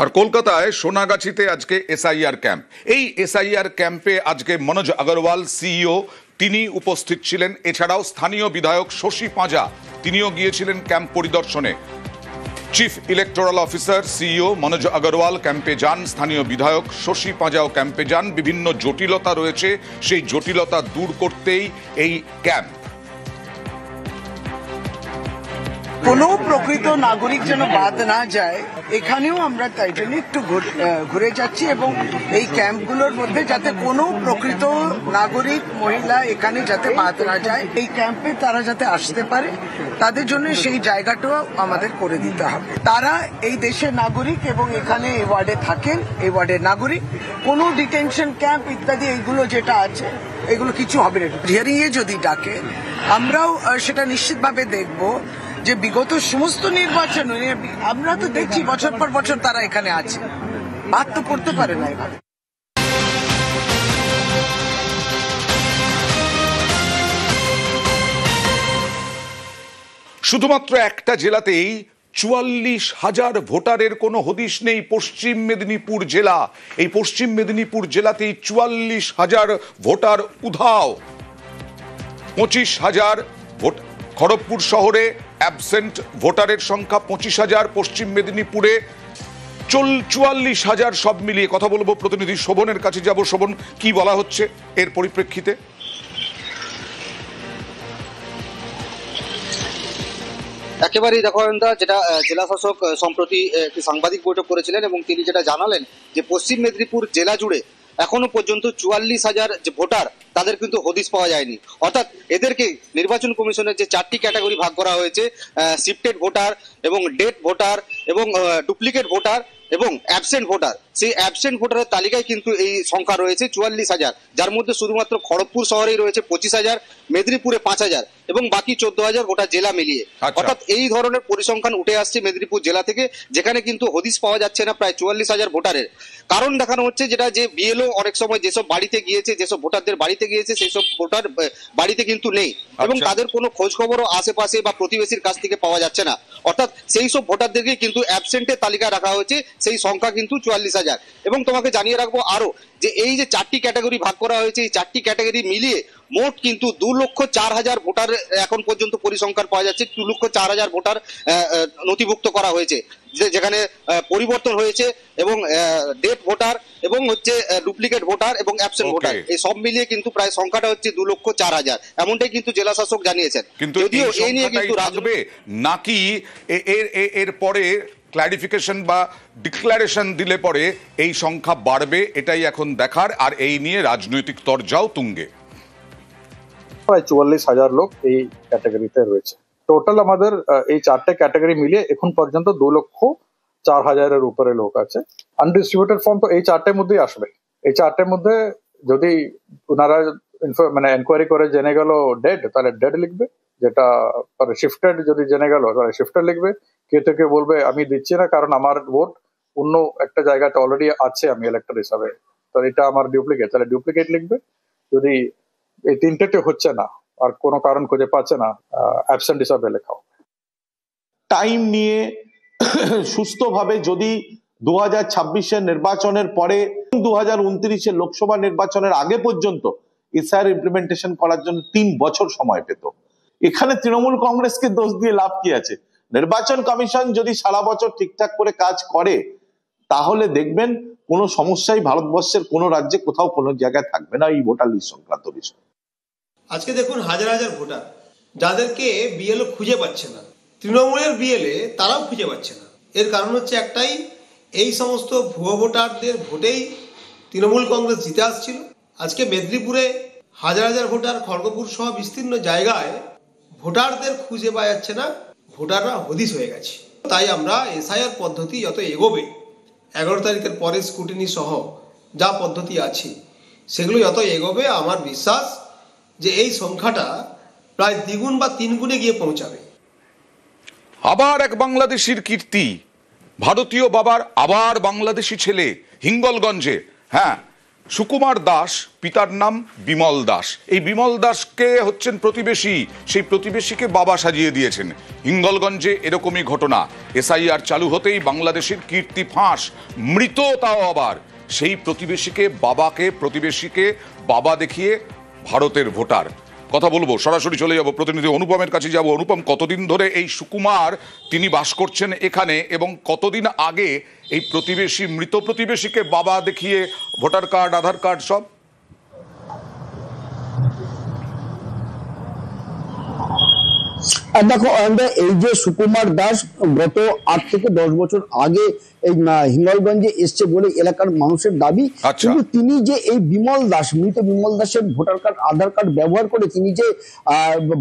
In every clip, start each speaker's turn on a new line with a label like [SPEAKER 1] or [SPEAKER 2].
[SPEAKER 1] আর কলকাতায় সোনাগাছিতে আজকে SIR camp. এই এসআইআর ক্যাম্পে আজকে মনোজ আগরওয়াল সিইও তিনি উপস্থিত ছিলেন। এছাড়াও স্থানীয় বিধায়ক শশী পাঁজা তিনিও গিয়েছিলেন ক্যাম্প পরিদর্শনে। Chief electoral officer CEO Manoj Agarwal ক্যাম্পে যান, স্থানীয় বিধায়ক শশী পাঁজাও ক্যাম্পে যান। বিভিন্ন জটিলতা রয়েছে, সেই জটিলতা দূর করতেই এই ক্যাম্প।
[SPEAKER 2] কোনো প্রকৃত নাগরিক যেন বাদ না যায়, এখানেও আমরা তাই জন্য একটু ঘুরে যাচ্ছি এবং এই ক্যাম্পগুলোর মধ্যে যাতে কোনো প্রকৃত নাগরিক মহিলা এখানে যাতে বাদ না যায়, এই ক্যাম্পে তারা যাতে আসতে পারে, তাদের জন্য সেই জায়গাটাও আমাদের করে দিতে হবে। তারা এই দেশের নাগরিক এবং এখানে এই ওয়ার্ডে থাকেন, এই ওয়ার্ডের নাগরিক। কোনো ডিটেনশন ক্যাম্প ইত্যাদি এইগুলো যেটা আছে এগুলো কিছু হবে না। হিয়ারিং এ যদি ডাকে আমরাও সেটা নিশ্চিতভাবে দেখব যে বিগত সমস্ত নির্বাচনে আমরা তো দেখছি বছর পর বছর তারা এখানে আছে, বাদ তো করতে পারে না এভাবে।
[SPEAKER 1] শুধুমাত্র একটা জেলাতেই ৪৪,০০০ ভোটারের কোনো হদিশ নেই। পশ্চিম মেদিনীপুর জেলা, এই পশ্চিম মেদিনীপুর জেলাতেই ৪৪,০০০ ভোটার উধাও। ২৫,০০০ ভোট। খড়গপুর শহরে অ্যাবসেন্ট ভোটারের সংখ্যা ২৫,০০০। পশ্চিম মেদিনীপুরে ৪৪,০০০। সব মিলিয়ে কথা বলবো, প্রতিনিধি শোভনের কাছে যাব। শোভন, কি বলা হচ্ছে এর পরিপ্রেক্ষিতে?
[SPEAKER 3] একেবারেই দেখো যেটা জেলা শাসক সম্প্রতি একটি সাংবাদিক বৈঠক করেছিলেন এবং তিনি যেটা জানালেন যে পশ্চিম মেদিনীপুর জেলা জুড়ে এখনো পর্যন্ত ৪৪,০০০ যে ভোটার তাদের কিন্তু হদিশ পাওয়া যায়নি। অর্থাৎ এদেরকে নির্বাচন কমিশনের যে ৪টি ক্যাটাগরি ভাগ করা হয়েছে, শিফটেড ভোটার এবং ডেড ভোটার এবং ডুপ্লিকেট ভোটার এবং অ্যাবসেন্ট ভোটার, সেই অ্যাবসেন্ট ভোটারের তালিকায় কিন্তু এই সংখ্যা রয়েছে ৪৪,০০০, যার মধ্যে শুধুমাত্র খড়গপুর শহরেই রয়েছে ২৫,০০০, মেদিনীপুরে ৫,০০০ এবং বাকি ১৪,০০০ গোটা জেলা মিলিয়ে। অর্থাৎ এই ধরনের পরিসংখ্যান উঠে আসছে মেদিনীপুর জেলা থেকে, যেখানে কিন্তু হদিশ পাওয়া যাচ্ছে না প্রায় ৪৪,০০০ ভোটারের। কারণ দেখানো হচ্ছে যেটা যে বিএলও অনেক সময় যেসব বাড়িতে গিয়েছে, যেসব ভোটারদের বাড়িতে গিয়েছে, সেই সব ভোটার বাড়িতে কিন্তু নেই এবং তাদের কোনো খোঁজ খবরও আশেপাশে বা প্রতিবেশীর কাছ থেকে পাওয়া যাচ্ছে না। অর্থাৎ সেই সব ভোটারদেরকে কিন্তু অ্যাবসেন্টের তালিকায় রাখা হয়েছে, সেই সংখ্যা কিন্তু ৪৪,০০০। এবং তোমাকে জানিয়ে রাখবো আরো যে এই যে ৪টি ক্যাটাগরি ভাগ করা হয়েছে, এই ৪টি ক্যাটাগরি মিলিয়ে মোট কিন্তু ২,০৪,০০০ ভোটার এখন পর্যন্ত পরিসংখ্যান পাওয়া যাচ্ছে। ২,০৪,০০০ ভোটার নথিভুক্ত করা হয়েছে, যেখানে পরিবর্তন হয়েছে এবং ডেড ভোটার এবং হচ্ছে ডুপ্লিকেট ভোটার এবং অ্যাবসেন্ট ভোটার, এই সব মিলিয়ে কিন্তু প্রায় সংখ্যাটা হচ্ছে ২,০৪,০০০। এমনটাই কিন্তু জেলা শাসক জানিয়েছেন।
[SPEAKER 1] কিন্তু এই নিয়ে কিন্তু রাখবে নাকি এর পরে ক্লারিফিকেশন বা ডিক্লারেশন দিলে পরে এই সংখ্যা বাড়বে, এটাই এখন দেখার। আর এই নিয়ে রাজনৈতিক তরজাও তুঙ্গে।
[SPEAKER 4] প্রায় ৪৪,০০০ লোক এই ক্যাটাগরিতে রয়েছে। টোটাল আমাদের এই ৪টে ক্যাটাগরি মিলিয়ে এখন পর্যন্ত ২,০৪,০০০-এর উপরে লোক আছে। আনডিস্ট্রিবিউটেড ফর্ম তো এই ৪টের মধ্যেই আসবে। এই ৪টের মধ্যে যদি ওনারা মানে এনকোয়ারি করে জেনে গেল ডেড, তাহলে ডেড লিখবে। যেটা শিফটেড যদি জেনে গেল তাহলে শিফটেড লিখবে। কেউ বলবে আমি দিচ্ছি না কারণ আমার ভোট অন্য একটা জায়গাতে অলরেডি আছে, আমি ইলেক্টর হিসাবে, তো এটা আমার ডুপ্লিকেট, তাহলে ডুপ্লিকেট লিখবে। যদি এই ৩টেতে হচ্ছে না আর কোনো কারণ খুঁজে পাচ্ছে না, অ্যাবসেন্ট হিসাবে লেখা হবে।
[SPEAKER 5] টাইম নিয়ে সুস্থভাবে যদি ২০২৬-এর নির্বাচনের পরে ২০২৯-এর লোকসভা নির্বাচনের আগে পর্যন্ত এসআইআর ইমপ্লিমেন্টেশন করার জন্য ৩ বছর সময় পেত। এখানে তৃণমূল কংগ্রেসকে দোষ দিয়ে লাভ কি আছে? নির্বাচন কমিশন যদি সারা বছর ঠিকঠাক করে কাজ করে তাহলে দেখবেন কোনো সমস্যাই ভারতবর্ষের কোনো রাজ্যে কোথাও কোনো জায়গায় থাকবে না এই ভোটার লিস্ট সংক্রান্ত বিষয়।
[SPEAKER 6] আজকে দেখুন হাজার হাজার ভোটার যাদেরকে বিএলও খুঁজে পাচ্ছে না, তৃণমূলের বিএলএ তারাও খুঁজে পাচ্ছে না। এর কারণ হচ্ছে একটাই, এই সমস্ত ভুয়ো ভোটারদের ভোটেই তৃণমূল কংগ্রেস জিতে আসছিল। আজকে মেদিনীপুরে হাজার হাজার ভোটার, খড়গপুর সহ বিস্তীর্ণ জায়গায় ভোটারদের খুঁজে পাওয়া যাচ্ছে না, ভোটাররা হদিশ হয়ে গেছে। তাই আমরা এসআইআর পদ্ধতি যত এগোবে, 11 তারিখের পরে স্ক্রুটিনি সহ যা পদ্ধতি আছে সেগুলো যত এগোবে, আমার বিশ্বাস যে এই সংখ্যাটা প্রায় দ্বিগুণ বা 3 গুণে গিয়ে পৌঁছাবে।
[SPEAKER 1] আবার এক বাংলাদেশির কীর্তি, ভারতীয় বাবার আবার বাংলাদেশি ছেলে হিঙ্গলগঞ্জে। হ্যাঁ, সুকুমার দাস, পিতার নাম বিমল দাস। এই বিমল দাসকে হচ্ছেন প্রতিবেশী, সেই প্রতিবেশীকে বাবা সাজিয়ে দিয়েছেন। হিঙ্গলগঞ্জে এরকমই ঘটনা। এসআইআর চালু হতেই বাংলাদেশের কীর্তি ফাঁস, মৃত তাও আবার। সেই প্রতিবেশীকে বাবা দেখিয়ে ভারতের ভোটার। কথা বলবো, সরাসরি চলে যাব প্রতিনিধি অনুপমের কাছে যাব। অনুপম, কতদিন ধরে এই সুকুমার তিনি বাস করছেন এখানে, এবং কতদিন আগে এই মৃত প্রতিবেশীকে বাবা দেখিয়ে ভোটার কার্ড, আধার কার্ড সব?
[SPEAKER 7] দেখো এই যে সুকুমার দাস গত 8 থেকে 10 বছর আগে এই হিঙ্গলগঞ্জে এসছে বলে এলাকার মানুষের দাবি। কিন্তু তিনি যে এই বিমল দাস, মৃত বিমল দাসের ভোটার কার্ড, আধার কার্ড ব্যবহার করে তিনি যে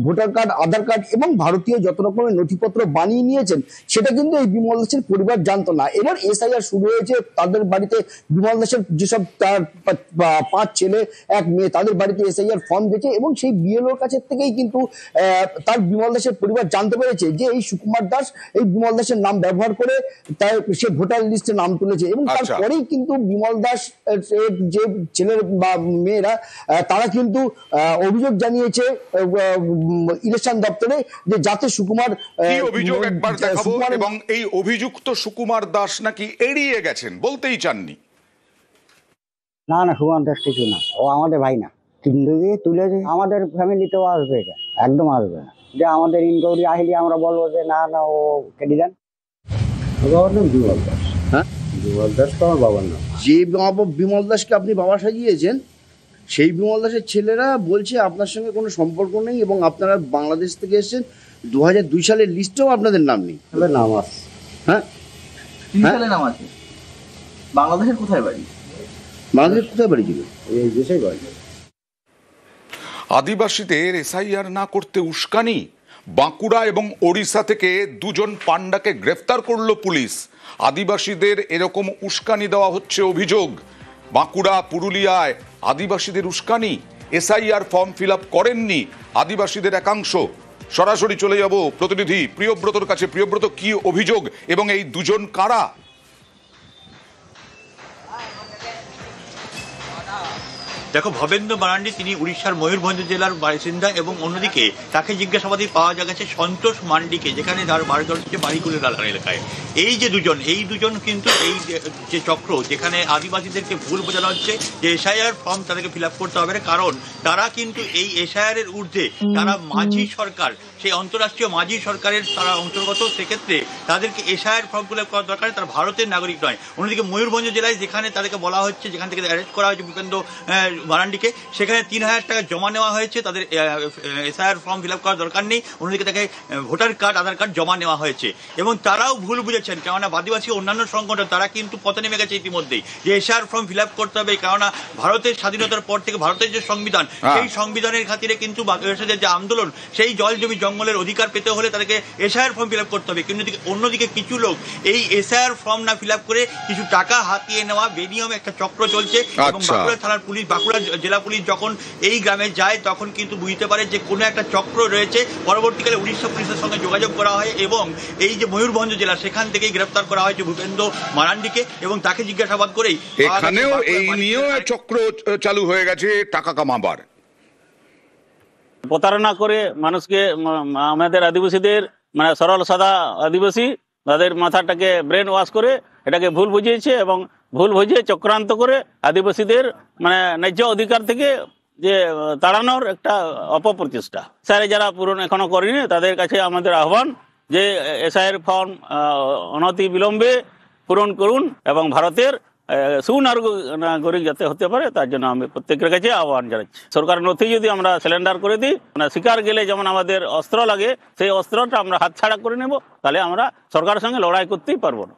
[SPEAKER 7] ভোটার কার্ড, আধার কার্ড এবং ভারতীয় যত রকমের নথিপত্র বানিয়ে নিয়েছেন, সেটা কিন্তু এই বিমল দাসের পরিবার জানতো না। এবার এসআইআর শুরু হয়েছে, তাদের বাড়িতে বিমল দাসের যেসব তার 5 ছেলে 1 মেয়ে, তাদের বাড়িতে এসআইআর ফর্ম দিয়েছে এবং সেই বিএলওর কাছে থেকেই কিন্তু তার বিমল দাসের পরিবার জানতে পেরেছে যে এই সুকুমার দাস এই বিমল দাসের নাম ব্যবহার করে তার সে ভোটার লিস্টে নাম তুলেছে। এবং তারপরেই কিন্তু বিমল দাস যে ছেলের বা মেয়েরা তারা কিন্তু অভিযোগ জানিয়েছে ইলেকশন দপ্তরে যে যাতে সুকুমার
[SPEAKER 1] অভিযোগ একবার দেখাবো। এবং এই অভিযুক্ত সুকুমার দাস নাকি এড়িয়ে গেছেন, বলতেই চাননি।
[SPEAKER 8] না না, সুকুমার দাস কিছু না, ও আমাদের ভাই না। কিন্তু তুলে আমাদের ফ্যামিলিতেও আসবে, এটা একদম আসবে না। যে আমাদের ইনকোয়ারি আসলে আমরা বলবো যে না না, ও কেটে দেন।
[SPEAKER 7] বাবার নাম বিমল দাস। হ্যাঁ, বিমল দাস তো আমার বাবার নাম। যে বিমল দাসকে আপনি বাবা সাজিয়েছেন, সেই বিমল দাসের ছেলেরা বলছে আপনার সঙ্গে কোনো সম্পর্ক নেই এবং আপনারা বাংলাদেশ থেকে এসেছেন। 2002 সালের লিস্টেও আপনাদের নাম নেই। নাম আছে। হ্যাঁ,
[SPEAKER 9] 3 সালে নাম আছে। বাংলাদেশের কোথায় বাড়ি?
[SPEAKER 7] বাংলাদেশের কোথায় বাড়ি ছিল? এই দেশেই বাড়ি।
[SPEAKER 1] আদিবাসীদের এসআইআর না করতে উস্কানি। বাঁকুড়া এবং ওড়িশা থেকে 2 পান্ডাকে গ্রেফতার করলো পুলিশ। আদিবাসীদের এরকম উস্কানি দেওয়া হচ্ছে অভিযোগ। বাঁকুড়া, পুরুলিয়ায় আদিবাসীদের উস্কানি। এসআইআর ফর্ম ফিল আপ করেননি আদিবাসীদের একাংশ। সরাসরি চলে যাব প্রতিনিধি প্রিয়ব্রতর কাছে। প্রিয়ব্রত, কি অভিযোগ এবং এই 2 কারা?
[SPEAKER 10] দেখো, ভবেন্দ্র মারান্ডি তিনি উড়িষ্যার ময়ূরভঞ্জ জেলার বাসিন্দা এবং অন্যদিকে তাকে জিজ্ঞাসাবাদে পাওয়া গেছে সন্তোষ মান্ডিকে, যেখানে তার বাড়ি হচ্ছে বাড়িগুলি এলাকায়। এই যে দুজন কিন্তু এই যে চক্র, যেখানে আদিবাসীদেরকে ভুল বোঝানো হচ্ছে যে এসআইআর ফর্ম তাদেরকে ফিল আপ করতে হবে না, কারণ তারা কিন্তু এই এসআইআর এর ঊর্ধ্বে তারা মাঝি সরকার, সেই অন্তর্রাষ্ট্রীয় মাঝি সরকারের তারা অন্তর্গত। সেক্ষেত্রে তাদেরকে এসআইআর ফর্ম ফিল আপ করা দরকার, তারা ভারতের নাগরিক নয়। অন্যদিকে ময়ূরভঞ্জ জেলায় যেখানে তাদেরকে বলা হচ্ছে, যেখান থেকে অ্যারেস্ট করা হয়েছে ভূপেন্দ্র মারান্ডিকে, সেখানে 3000 টাকা জমা নেওয়া হয়েছে। তাদের এসআইআর ফর্ম ফিল আপ করার দরকার নেই। অন্যদিকে তাকে ভোটার কার্ড, আধার কার্ড জমা নেওয়া হয়েছে এবং তারাও ভুল বুঝেছেন। কেননা আদিবাসী অন্যান্য সংগঠন তারা কিন্তু পথে নেমে গেছে ইতিমধ্যেই যে এসআইআর ফর্ম ফিল আপ করতে হবে। কেননা ভারতের স্বাধীনতার পর থেকে ভারতের যে সংবিধান, সেই সংবিধানের খাতিরে কিন্তু বাংলাদেশের যে আন্দোলন, সেই জল জমি জঙ্গলের অধিকার পেতে হলে তাদেরকে এসআইআর ফর্ম ফিল আপ করতে হবে। কিন্তু অন্যদিকে কিছু লোক এই এসআইআর ফর্ম না ফিল আপ করে কিছু টাকা হাতিয়ে নেওয়া বেনিয়মে একটা চক্র চলছে। এবং বাঁকুড়া থানার পুলিশ, বাঁকুড়া জেলা পুলিশ যখন এই গ্রামে যায় তখন কিন্তু বুঝতে পারে যে কোনো একটা চক্র রয়েছে। পরবর্তীকালে উড়িষ্যা পুলিশের সঙ্গে যোগাযোগ করা হয় এবং এই যে ময়ূরভঞ্জ জেলা, সেখান থেকেই গ্রেফতার করা হয়েছে ভূপেন্দ্র মারান্ডিকে এবং তাকে জিজ্ঞাসাবাদ করেই
[SPEAKER 1] এখানেও এই নিয়েও চক্র চালু হয়ে গেছে টাকা কামাবার।
[SPEAKER 11] প্রতারণা করে মানুষকে, আমাদের আদিবাসীদের মানে সরল সাদা আদিবাসী, তাদের মাথাটাকে ব্রেন ওয়াশ করে এটাকে ভুল বুঝিয়েছে এবং ভুল বুঝিয়ে চক্রান্ত করে আদিবাসীদের মানে ন্যায্য অধিকার থেকে যে তাড়ানোর একটা অপপ্রচেষ্টা। স্যার, যারা পূরণ এখনো করেনি তাদের কাছে আমাদের আহ্বান যে এসআইআর ফর্ম অনতি বিলম্বে পূরণ করুন এবং ভারতের সুনাগরিক যাতে হতে পারে তার জন্য আমি প্রত্যেকের কাছে আহ্বান জানাচ্ছি। সরকারের নথি যদি আমরা সিলিন্ডার করে দিই, মানে শিকার গেলে যেমন আমাদের অস্ত্র লাগে, সেই অস্ত্রটা আমরা হাতছাড়া করে নেব, তাহলে আমরা সরকারের সঙ্গে লড়াই করতেই পারবো না।